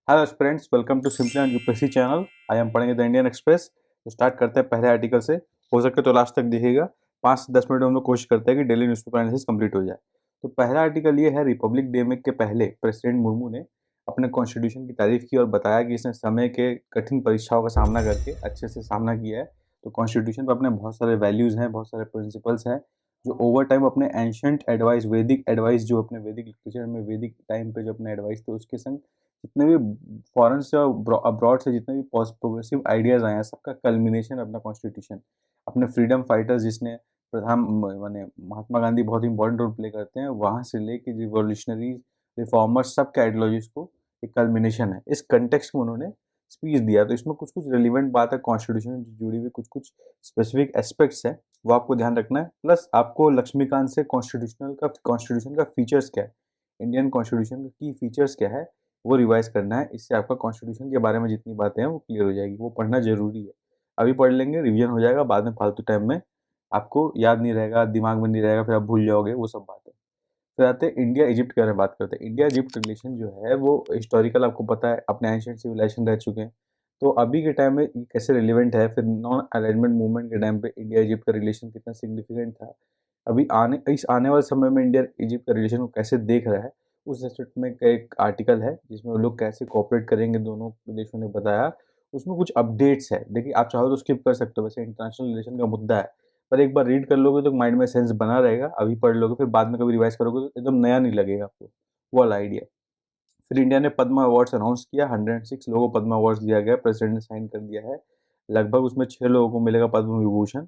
Hello friends, welcome to simply and UPSC channel. I am पढ़ेंगे the Indian Express. तो start करते हैं पहले आर्टिकल से। हो सके तो लास्ट तक देखिएगा। 5 से 10 मिनट में हम लोग कोशिश करते हैं कि डेली न्यूज़पेपर एनालिसिस कंप्लीट हो जाए। तो पहला आर्टिकल ये है, रिपब्लिक डे में के पहले प्रेसिडेंट मुर्मू ने अपने कॉन्स्टिट्यूशन की तारीफ की और बताया कि इसने समय के कठिन परीक्षाओं का सामना करके अच्छे से सामना किया है। तो कॉन्स्टिट्यूशन पर अपने बहुत सारे वैल्यूज़ हैं, बहुत सारे प्रिंसिपल्स हैं जो ओवर टाइम अपने एंशंट एडवाइस, वैदिक एडवाइस, जो अपने वैदिक लिटरेचर में वैदिक टाइम पे जो अपने एडवाइस थे उसके संग जितने भी फॉरेन से और अब्रॉड से जितने भी प्रोग्रेसिव आइडियाज आए हैं, सबका कल्मिनेशन अपना कॉन्स्टिट्यूशन। अपने फ्रीडम फाइटर्स जिसने प्रधान माने महात्मा गांधी बहुत इंपॉर्टेंट रोल प्ले करते हैं, वहाँ से लेके रिवॉल्यूशनरी रिफॉर्मर्स सबके आइडियोलॉजीज को एक कल्मिनेशन है। इस कंटेक्स्ट में उन्होंने स्पीच दिया। तो इसमें कुछ कुछ रिलेवेंट बात है कॉन्स्टिट्यूशन से जुड़ी हुई, कुछ कुछ स्पेसिफिक एस्पेक्ट्स है, वो आपको ध्यान रखना है। प्लस आपको लक्ष्मीकांत से कॉन्स्टिट्यूशन का फीचर्स क्या है, इंडियन कॉन्स्टिट्यूशन का की फीचर्स क्या है, वो रिवाइज करना है। इससे आपका कॉन्स्टिट्यूशन के बारे में जितनी बातें हैं वो क्लियर हो जाएगी। वो पढ़ना जरूरी है। अभी पढ़ लेंगे, रिवीजन हो जाएगा, बाद में फालतू टाइम में आपको याद नहीं रहेगा, दिमाग में नहीं रहेगा, फिर आप भूल जाओगे, वो सब बात है। फिर आते हैं इंडिया इजिप्ट के बारे में बात करते हैं। इंडिया इजिप्ट रिलेशन जो है वो हिस्टोरिकल, आपको पता है अपने एंशिएंट सिविलाइजेशन रह चुके हैं। तो अभी के टाइम में ये कैसे रिलेवेंट है, फिर नॉन अलाइनमेंट मूवमेंट के टाइम पे इंडिया इजिप्ट का रिलेशन कितना सिग्निफिकेंट था, अभी आने वाले समय में इंडिया इजिप्ट का रिलेशन को कैसे देख रहा है, उस एस्पेक्ट में का एक आर्टिकल है जिसमें वो लोग कैसे कोऑपरेट करेंगे, दोनों देशों ने बताया। उसमें कुछ अपडेट्स है, देखिए आप चाहो तो स्किप कर सकते हो, वैसे इंटरनेशनल रिलेशन का मुद्दा है, पर एक बार रीड कर लोगे तो माइंड में सेंस बना रहेगा। अभी पढ़ लोगे फिर बाद में कभी रिवाइज करोगे तो एकदम नया नहीं लगेगा आपको, वो वाला आइडिया। फिर इंडिया ने पद्म अवार्ड्स अनाउंस किया। 106 लोगों को पद्म अवार्ड्स दिया गया, प्रेसिडेंट ने साइन कर दिया है। लगभग उसमें 6 लोगों को मिलेगा पद्म विभूषण,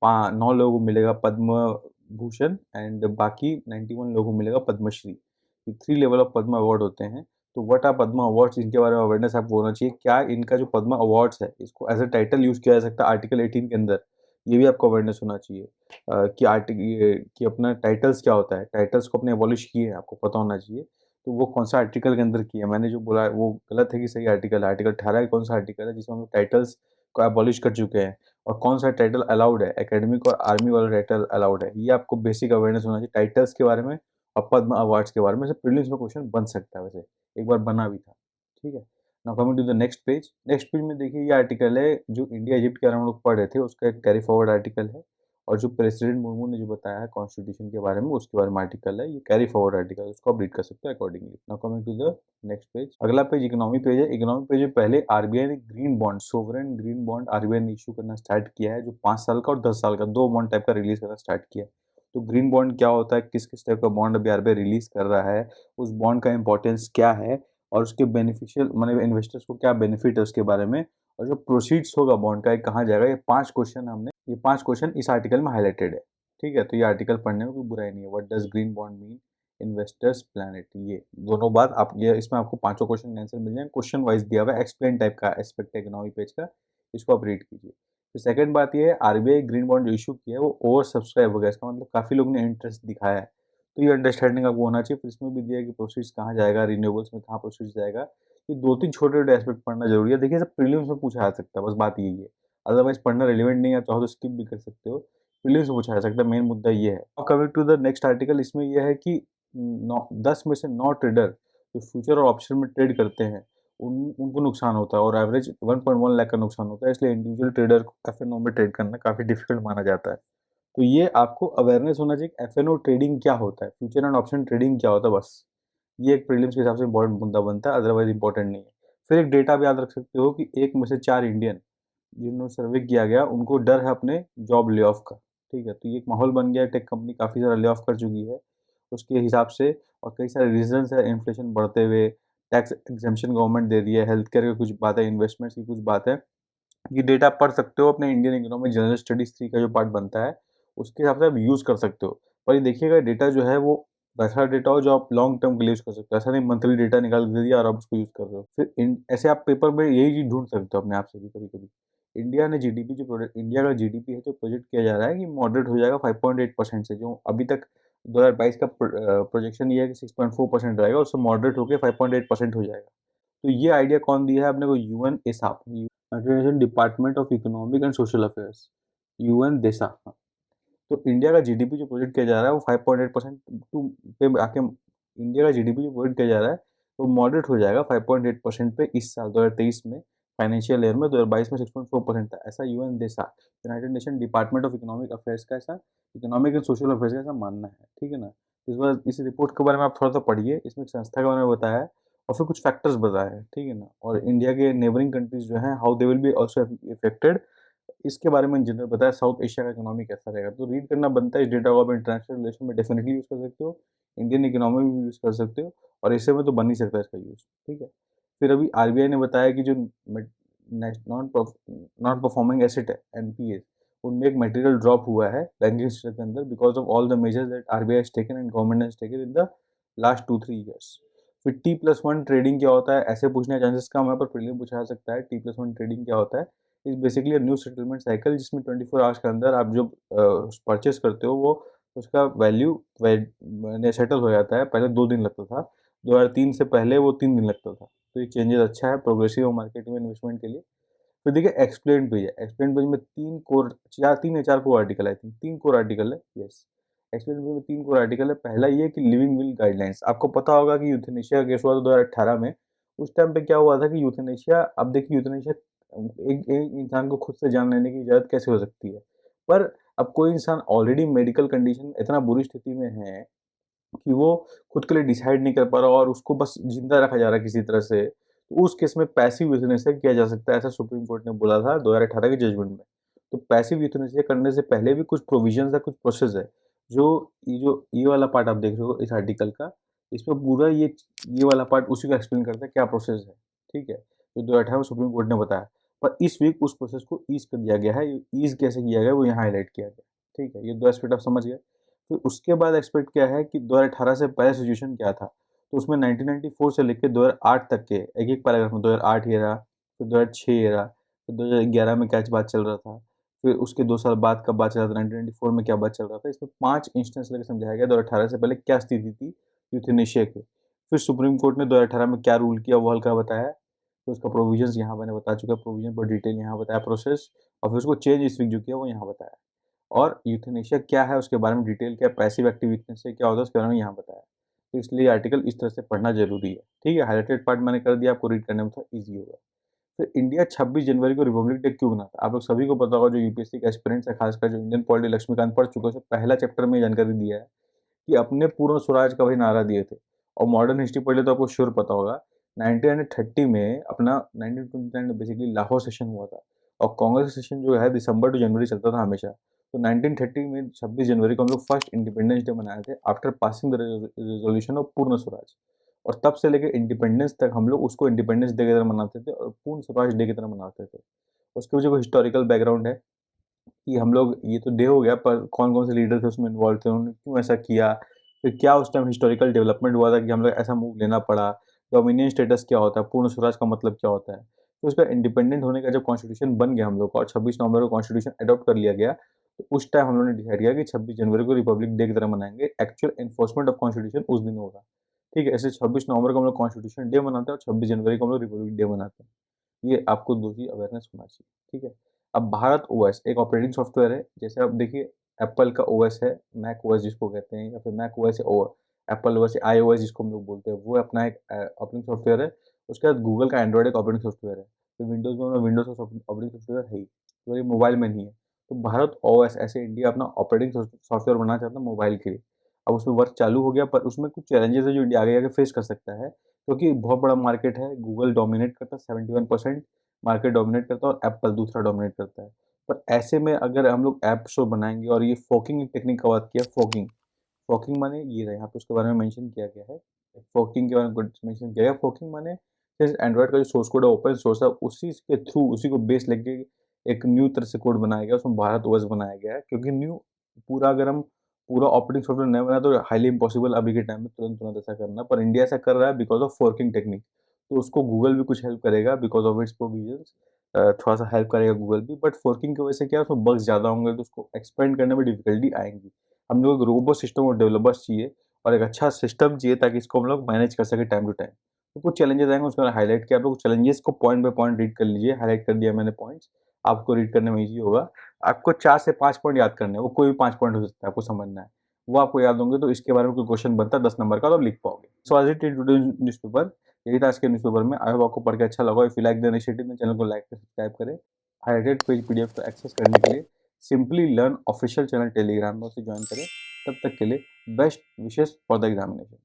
9 लोगों को मिलेगा पद्म भूषण, एंड बाकी 91 लोगों को मिलेगा पद्मश्री। ये 3 लेवल ऑफ पद्म अवार्ड होते हैं। तो व्हाट आर पद्म अवार्ड्स, इनके बारे में अवेयरनेस आपको होना चाहिए। क्या इनका जो पद्म अवार्ड्स है इसको एज अ टाइटल यूज किया जा सकता है आर्टिकल 18 के अंदर, ये भी आपको अवेयरनेस होना चाहिए। कि कि अपना टाइटल्स क्या होता है, टाइटल्स को अपने एबॉलिश किए हैं, आपको पता होना चाहिए। तो वो कौन सा आर्टिकल के अंदर किया, मैंने जो बोला है वो गलत है कि सही आर्टिकल है। आर्टिकल 18 कौन सा आर्टिकल है जिसमें हम टाइटल्स को एबॉलिश कर चुके हैं, और कौन सा टाइटल अलाउड है, एकेडमिक और आर्मी वाला टाइटल अलाउड है, ये आपको बेसिक अवेयरनेस होना चाहिए टाइटल्स के बारे में और पद्म अवार्ड्स के बारे में। से प्रीलिम्स में क्वेश्चन बन सकता है, वैसे एक बार बना भी था। ठीक है। Now coming to the next page. Next page में देखिए, ये आर्टिकल है जो इंडिया इजिप्ट के बारे में हम लोग पढ़ रहे थे, उसका एक कैरी फॉरवर्ड आर्टिकल है। और जो प्रेसिडेंट मुर्मू ने जो बताया है कॉन्स्टिट्यूशन के बारे में, उसके बारे में आर्टिकल है। ये कैरी फॉरवर्ड आर्टिकल, उसको आप रीड कर सकते हो accordingly. Now coming to the next page. अगला पेज इकोनॉमी पेज है। इकोनॉमी पेज में पहले आरबीआई ने green bond, sovereign green bond RBI ने इशू करना स्टार्ट किया है, जो 5 साल का और 10 साल का, दो बॉन्ड टाइप का रिलीज करना स्टार्ट किया है। तो ग्रीन बॉन्ड क्या होता है, किस किस टाइप का बॉन्ड अभी आरबीआई रिलीज कर रहा है, उस बॉन्ड का इंपॉर्टेंस क्या है, और उसके बेनिफिशियल मतलब इन्वेस्टर्स को क्या बेनिफिट है उसके बारे में, और जो प्रोसीड्स होगा बॉन्ड का ये कहाँ जाएगा, ये 5 क्वेश्चन इस आर्टिकल में हाईलाइटेड है। ठीक है। तो ये आर्टिकल पढ़ने में कोई बुराई नहीं है। What does green bond mean, investors planet, ये दोनों बात आप, ये इसमें आपको पांचों क्वेश्चन आंसर मिल जाएंगे। क्वेश्चन वाइज दिया हुआ है, एक्सप्लेन टाइप का एस्पेक्ट है इकोनॉमी पेज का, इसको आप रीड कीजिए। तो सेकंड बात ये है, आरबीआई ग्रीन बॉन्ड जो इशू किया है वो ओवर सब्सक्राइब हो गया। इसका मतलब काफी लोगों ने इंटरेस्ट दिखाया है। तो ये अंडरस्टैंडिंग आपको होना चाहिए। फिर इसमें भी दिया है कि प्रोसीड्स कहाँ जाएगा, रिन्यूएबल्स में कहाँ प्रोसीड्स जाएगा। ये 2-3 छोटे छोटे एस्पेक्ट पढ़ना जरूरी है। देखिए सब प्रीलिम्स में पूछा जा सकता है, बस बात यही है। अदरवाइज पढ़ना रिलेवेंट नहीं है, चाहो तो स्किप भी कर सकते हो। प्रीलिम्स में पूछा जा सकता है, मेन मुद्दा ये है। अब coming to the next article, इसमें यह है कि 10 में से 9 ट्रेडर जो फ्यूचर और ऑप्शन में ट्रेड करते हैं उनको नुकसान होता है, और एवरेज 1.1 लाख का नुकसान होता है। इसलिए इंडिविजुअल ट्रेडर को एफएनओ में ट्रेड करना काफ़ी डिफिकल्ट माना जाता है। तो ये आपको अवेयरनेस होना चाहिए कि एफएनओ ट्रेडिंग क्या होता है, फ्यूचर एंड ऑप्शन ट्रेडिंग क्या होता है, बस ये एक प्रीलिम्स के हिसाब से इंपॉर्टेंट मुद्दा बनता है, अदरवाइज इंपॉर्टेंट नहीं है। फिर एक डेटा भी याद रख सकते हो कि 1 में से 4 इंडियन जिन्होंने सर्वे किया गया उनको डर है अपने जॉब ले ऑफ का। ठीक है। तो ये एक माहौल बन गया है, टेक कंपनी काफ़ी सारा ले ऑफ कर चुकी है उसके हिसाब से। और कई सारे रीजंस है, इन्फ्लेशन बढ़ते हुए, टैक्स एग्जेम्पशन गवर्नमेंट दे रही है, हेल्थ केयर की कुछ बात है, इन्वेस्टमेंट्स की कुछ बात है। ये डेटा पढ़ सकते हो अपने इंडियन इकोनॉमिक जनरल स्टडीज 3 का जो पार्ट बनता है, उसके हिसाब से आप यूज़ कर सकते हो। पर ये देखिएगा डेटा जो है वो वैसा डेटा हो जो आप लॉन्ग टर्म के लिए यूज़ कर सकते हो। ऐसा नहीं मंथली डेटा निकाल के दे दिया और आप उसको यूज़ कर रहे हो। फिर ऐसे आप पेपर में यही चीज़ ढूंढ सकते हो अपने आप से भी कभी कभी। इंडिया का जीडीपी है जो प्रोजेक्ट किया जा रहा है कि मॉडरेट हो जाएगा 5.8% से, जो अभी तक 2022 का प्रोजेक्शन ये है कि 6.4% रहेगा, उससे मॉडरेट होकर 5.8% हो जाएगा। तो ये आइडिया कौन दिया है अपने को, UN ESCAP, united department of economic and social affairs, UN DESA. तो इंडिया का जीडीपी जो प्रोजेक्ट किया जा रहा है वो 5.8% टू पे आके, इंडिया का जीडीपी जो प्रोजेक्ट किया जा रहा है तो मॉडरेट हो जाएगा 5.8% पे इस साल 2023 में, फाइनेंशियल ईयर में। 2022 में 6.4% था, ऐसा यूएन देशा United nation department of economic affairs का ऐसा, इकोनॉमिक एंड सोशल अफेयर्स का ऐसा मानना है, ठीक है ना। इस बार इस रिपोर्ट के बारे में आप थोड़ा सा पढ़िए, इसमें एक संस्था के बारे में बताया है और फिर कुछ फैक्टर्स बताए हैं, ठीक है ना। और इंडिया के नेबरिंग कंट्रीज जो हैं, how they will be also affected, इसके बारे में जनरल बताया। साउथ एशिया का इकोनॉमी कैसा रहेगा, तो रीड करना बनता है। इस डेटा को आप इंटरनेशनल रिलेशन में डेफिनेटली यूज़ कर सकते हो, इंडियन इकोनॉमी में भी यूज़ कर सकते हो, और इससे में तो बन ही सकता है इसका यूज़, ठीक है। फिर अभी आरबीआई ने बताया कि जो नॉन परफॉर्मिंग एसेट है, एनपीए, उनमें एक मटेरियल ड्रॉप हुआ है बैंकिंग सेक्टर के अंदर, because of all the measures that RBI has taken and government has taken in the last 2-3 years. फिर T+1 ट्रेडिंग क्या होता है, ऐसे पूछने का चांसेस कम है, पर प्रीलिम पूछा सकता है। T+1 ट्रेडिंग क्या होता है, is basically new settlement cycle, जिसमें 24 आवर्स के अंदर आप जो परचेस करते हो, वो उसका वैल्यू सेटल हो जाता है। पहले 2 दिन लगता था, 2003 से पहले वो 3 दिन लगता था। तो ये चेंजेस अच्छा है, प्रोग्रेसिव मार्केट में इन्वेस्टमेंट के लिए। फिर देखिए एक्सप्लेन पेज है, एक्सप्लेन पेज में 3 या 4 core article, I think 3 core article है, यस। एक्सप्लेन पेज में 3 कोर आर्टिकल है। पहला ये कि लिविंग विल गाइडलाइंस, आपको पता होगा कि यूथेनेशिया का केस हुआ था 2018 में। उस टाइम पे क्या हुआ था कि यूथेनेशिया, अब देखिए यूथेनेशिया, एक एक इंसान को खुद से जान लेने की इजाज़त कैसे हो सकती है, पर अब कोई इंसान ऑलरेडी मेडिकल कंडीशन इतना बुरी स्थिति में है कि वो खुद के लिए डिसाइड नहीं कर पा रहा और उसको बस जिंदा रखा जा रहा है किसी तरह से, तो उस केस में पैसिव यूथनेसिया किया जा सकता है, ऐसा सुप्रीम कोर्ट ने बोला था 2018 के जजमेंट में। तो पैसिव यूथनेसिया करने से पहले भी कुछ प्रोविजंस है, कुछ प्रोसेस है, जो ये वाला पार्ट आप देख रहे हो इस आर्टिकल का, इसमें पूरा ये वाला पार्ट उसी को एक्सप्लेन करता है क्या प्रोसेस है, ठीक है, जो 2018 में सुप्रीम कोर्ट ने बताया। पर इस वीक उस प्रोसेस को ईज कर दिया गया है, ईज कैसे किया गया वो यहाँ हाईलाइट किया गया, ठीक है। ये 2 एस्पेक्ट आप समझ गए। फिर उसके बाद एक्सपेक्ट क्या है कि 2018 से पहले सिचुएशन क्या था, तो उसमें 1994 से लेकर 2008 तक के एक-एक पैराग्राफ में 2008 ये रहा, फिर 2006 ये रहा, फिर 2011 में क्या बात चल रहा था, फिर उसके 2 साल बाद का बात चल रहा था, 1994 में क्या बात चल रहा था। इसमें 5 इंस्टेंस लेके समझाया गया 2018 से पहले क्या स्थिति थी यूथेनेशिया की। फिर सुप्रीम कोर्ट ने 2018 में क्या रूल किया वो हल्का बताया, तो उसका प्रोविजंस यहाँ मैंने बता चुका, प्रोविजन पर डिटेल यहाँ बताया, प्रोसेस, और फिर उसको चेंज इस वीक जो किया वो यहाँ बताया। और यूथेनेशिया क्या है उसके बारे में डिटेल, क्या पैसिव एक्टिव यूथनेसिया क्या होता है उसके बारे में यहाँ बताया। तो इसलिए आर्टिकल इस तरह से पढ़ना जरूरी है, ठीक है। हाईलाइटेड पार्ट मैंने कर दिया, आपको रीड करने में थोड़ा ईजी होगा। फिर इंडिया 26 जनवरी को रिपब्लिक डे क्यों बनाता है, आप लोग सभी को पता होगा, जो यूपीएससी के एस्पिरेंट्स है, खासकर जो इंडियन पॉलिटी लक्ष्मीकांत पढ़ चुके हैं, पहला चैप्टर में जानकारी दिया है कि अपने पूर्ण स्वराज का वही नारा दिए थे। और मॉडर्न हिस्ट्री पढ़ ले तो आपको श्योर पता होगा, 1930 में अपना 1929 में बेसिकली लाहौर सेशन हुआ था, और कांग्रेस सेशन जो है दिसंबर टू जनवरी चलता था हमेशा। तो 1930 में 26 जनवरी को हम लोग फर्स्ट इंडिपेंडेंस डे मनाए थे, after passing the resolution of पूर्ण स्वराज। और तब से लेकर इंडिपेंडेंस तक हम लोग उसको इंडिपेंडेंस डे की तरह मनाते थे और पूर्ण स्वराज डे की तरह मनाते थे। उसके पीछे कोई हिस्टोरिकल बैकग्राउंड है कि हम लोग, ये तो डे हो गया, पर कौन-कौन से लीडर थे उसमें इन्वॉल्व थे, उन्होंने क्यों ऐसा किया? फिर क्या उस टाइम हिस्टोरिकल डेवलपमेंट हुआ था कि हम लोग ऐसा मूव लेना पड़ा? डोमिनियन स्टेटस क्या होता है? पूर्ण स्वराज का मतलब क्या होता है? तो उसका इंडिपेंडेंट होने का जब कॉन्स्टिट्यूशन बन गया हम लोग का और 26 नवंबर को कॉन्स्टिट्यूशन अडॉप्ट कर लिया गया, तो उस टाइम हम लोगों ने डिसाइड किया कि 26 जनवरी को रिपब्लिक डे की तरह मनाएँगे। एक्चुअल एनफोर्समेंट ऑफ कॉन्स्टिट्यूशन उस दिन होगा, ठीक है? ऐसे 26 नवंबर को हम लोग कॉन्स्टिट्यूशन डे मनाते हैं और 26 जनवरी को हम लोग रिपब्लिक डे मनाते हैं। ये आपको 2 चीज़ अवेयरनेस होना चाहिए, ठीक है? अब भारत ओएस एक ऑपरेटिंग सॉफ्टवेयर है, जैसे आप देखिए एप्पल का ओएस है, मैक ओएस जिसको कहते हैं, या फिर मैक ओएस है, और एप्पल ओएस, आईओएस जिसको हम लोग बोलते हैं, वो अपना एक ऑपरेटिंग सॉफ्टवेयर है। उसके बाद गूगल का एंड्रॉइड एक ऑपरेटिंग सॉफ्टवेयर है। तो विंडोज़ में विंडोज़ का ऑपरेटिंग सॉफ्टवेयर है ही, तो ये मोबाइल में नहीं है। तो भारत ओएस ऐसे इंडिया अपना ऑपरेटिंग सॉफ्टवेयर बनाना चाहता है मोबाइल के लिए। अब उसमें वर्क चालू हो गया, पर उसमें कुछ चैलेंजेस है जो इंडिया आगे आगे फेस कर सकता है, क्योंकि बहुत बड़ा मार्केट है, गूगल डोमिनेट करता है, 71% मार्केट डोमिनेट करता है और एप्पल दूसरा डोमिनेट करता है। पर ऐसे में अगर हम लोग ऐप स्टोर बनाएँगे, और ये फोकिंग टेक्निक का बात किया, फोकिंग, फोकिंग माने ये रहा, यहाँ पे उसके बारे में मेंशन किया गया है। फोकिंग के बारे में कुछ मेंशन किया गया है। फोकिंग माने जैसे एंड्रॉइड का जो सोर्स कोड है ओपन सोर्स है, उसी के थ्रू, उसी को बेस लेके एक न्यू तरह से कोड बनाया गया है, उसमें भारत ओएस बनाया गया है, क्योंकि न्यू पूरा अगर हम पूरा ऑपरेटिंग सॉफ्टवेयर नया बनाए तो हाईली इम्पॉसिबल अभी के टाइम में तुरंत-तुरंत ऐसा करना, पर इंडिया ऐसा कर रहा है बिकॉज़ ऑफ फोर्किंग टेक्निक। तो उसको गूगल भी कुछ हेल्प करेगा बिकॉज़ ऑफ इट्स प्रोविजंस, थोड़ा-सा हेल्प करेगा गूगल भी, बट फोर्किंग की वजह से क्या है, उसमें बग्स ज़्यादा होंगे, तो उसको एक्सपेंड करने में डिफ़िकल्टी आएँगी। हम लोग एक रोबोट सिस्टम और डेवलपर्स चाहिए, और एक अच्छा सिस्टम चाहिए ताकि इसको हम लोग मैनेज कर सकें टाइम टू टाइम। तो कुछ चैलेंजेस आएँगे, उसको मैंने हाइलाइट किया, आप लोग चैलेंजेस को पॉइंट बाय पॉइंट रीड कर लीजिए, हाइलाइट कर दिया मैंने पॉइंट्स, आपको रीड करने में ईज़ी होगा। आपको 4 से 5 पॉइंट याद करने हैं, वो कोई भी 5 पॉइंट हो सकता है, आपको समझना है। वो आपको याद होंगे, तो इसके बारे में कोई क्वेश्चन बनता है 10 नंबर का तो आप लिख पाओगे। सो आज इट टुडे न्यूज़पेपर, यही था आज के न्यूज़पेपर में। आई होप आपको पढ़ के अच्छा लगा। If you like the initiative, मेरे चैनल को लाइक सब्सक्राइब करें। हाइलाइटेड पेज पीडीएफ को एक्सेस करने के लिए simply learn official channel Telegram में उसे ज्वाइन करें। तब तक के लिए best wishes for the examination.